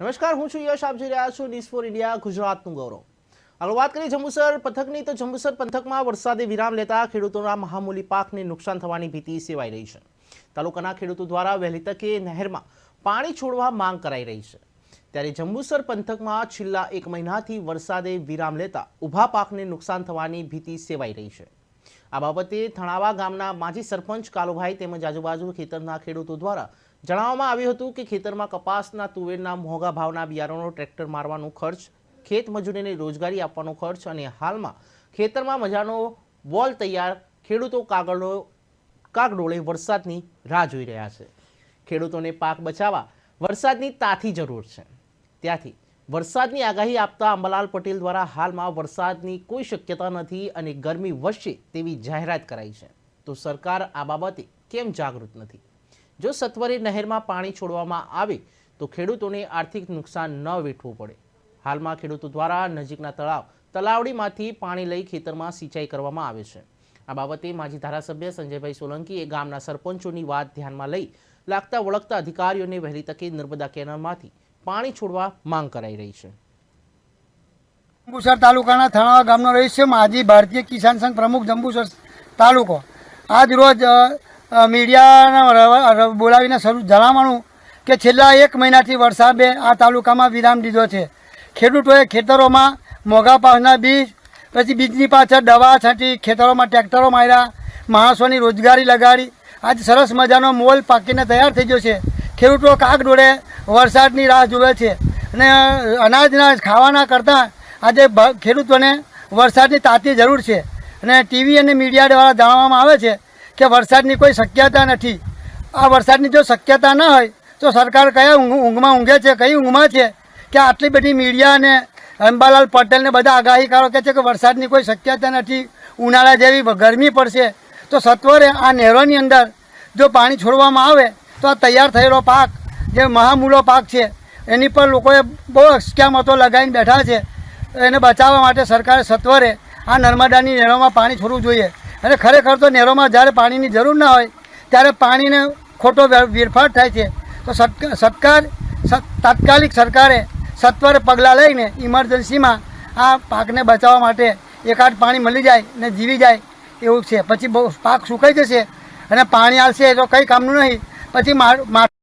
નમસ્કાર, હું છું યશ. આપ જોઈ રહ્યા છો ન્યૂઝ ફોર ઇન્ડિયા, ગુજરાતનું ગૌરવ. આગળ વાત કરીએ જંબુસર પંથકની, તો જંબુસર પંથકમાં વરસાદે વિરામ લેતા ખેડૂતોના મહામૂલી પાકને નુકસાન થવાની ભીતિ સેવાઈ રહી છે. તાલુકાના ખેડૂતો દ્વારા વહેલી તકે નહેરમાં પાણી છોડવા માંગ કરાઈ રહી છે. ત્યારે જંબુસર પંથકમાં છેલ્લા 1 મહિનાથી વરસાદે વિરામ લેતા ઊભા પાકને નુકસાન થવાની ભીતિ સેવાઈ રહી છે. આ બાબતે થણાવા ગામના માજી સરપંચ કાલુભાઈ તેમજ આજુબાજુ ખેતરના ખેડૂતો દ્વારા જણાવવામાં આવ્યું હતું કે ખેતરમાં કપાસના, તુવેરના મોંઘા ભાવના બિયારણો, ટ્રેક્ટર મારવાનો ખર્ચ, ખેત મજૂરીને રોજગારી આપવાનો ખર્ચ અને હાલમાં ખેતરમાં મજાનો વોલ તૈયાર, ખેડૂતો કાગડોળે વરસાદની રાહ જોઈ રહ્યા છે. ખેડૂતોને પાક બચાવવા વરસાદની તાતી જરૂર છે. ત્યાંથી વરસાદની આગાહી આપતા અંબાલાલ પટેલ દ્વારા હાલમાં વરસાદની કોઈ શક્યતા નથી અને ગરમી વધશે તેવી જાહેરાત કરાઈ છે. તો સરકાર આ બાબતે કેમ જાગૃત નથી? જો સત્વરે નહેરમાં પાણી છોડવામાં આવે તો ખેડૂતોને આર્થિક નુકસાન ન વેઠવું પડે. હાલમાં ખેડૂતો દ્વારા નજીકના તલાવડીમાંથી પાણી લઈ ખેતરમાં સિંચાઈ કરવામાં આવે છે. આ બાબતે માજી ધારાસભ્ય સંજયભાઈ સોલંકીએ ગામના સરપંચોની વાત ધ્યાનમાં લઈ લાગતા વળગતા અધિકારીઓને વહેલી તકે નર્મદા કેનાલમાંથી પાણી છોડવા માંગ કરાઈ રહી છે. જંબુસર તાલુકાના થણાવા ગામનો રહીશ છે. માજી ભારતીય કિસાન સંઘ પ્રમુખ, જંબુસર તાલુકો. આજ રોજ મીડિયાના બોલાવીને જણાવવાનું કે છેલ્લા 1 મહિનાથી વરસાદે આ તાલુકામાં વિરામ દીધો છે. ખેડૂતોએ ખેતરોમાં મોંઘા પાકના બીજ, પછી બીજની પાછળ દવા છાંટી, ખેતરોમાં ટ્રેક્ટરો માર્યા, માણસોની રોજગારી લગાડી. આજે સરસ મજાનો મોલ પાકીને તૈયાર થઈ ગયો છે. ખેડૂતો કાગડોળે વરસાદની રાહ જુએ છે અને અનાજના ખાવાના કરતાં આજે ખેડૂતોને વરસાદની તાતી જરૂર છે. અને ટીવી અને મીડિયા દ્વારા જાણવામાં આવે છે કે વરસાદની કોઈ શક્યતા નથી. આ વરસાદની જો શક્યતા ન હોય તો સરકાર કયા ઊંઘમાં ઊંઘે છે, કઈ ઊંઘમાં છે કે આટલી બધી મીડિયા અને અંબાલાલ પટેલને બધા આગાહીકારો કહે છે કે વરસાદની કોઈ શક્યતા નથી, ઉનાળા જેવી ગરમી પડશે. તો સત્વરે આ નહેરોની અંદર જો પાણી છોડવામાં આવે તો આ તૈયાર થયેલો પાક, જે મહામૂલો પાક છે, એની પર લોકોએ બહુ અસ્ક્યામતો લગાવીને બેઠા છે. એને બચાવવા માટે સરકારે સત્વરે આ નર્મદાની નહેરોમાં પાણી છોડવું જોઈએ. અને ખરેખર તો નહેરોમાં જ્યારે પાણીની જરૂર ના હોય ત્યારે પાણીને ખોટો વેરફાટ થાય છે. તો તાત્કાલિક સરકારે સત્વરે પગલાં લઈને ઇમરજન્સીમાં આ પાકને બચાવવા માટે એકાદ પાણી મળી જાય ને જીવી જાય એવું છે. પછી બહુ પાક સુકાઈ જશે અને પાણી આવશે તો કંઈ કામનું નહીં. પછી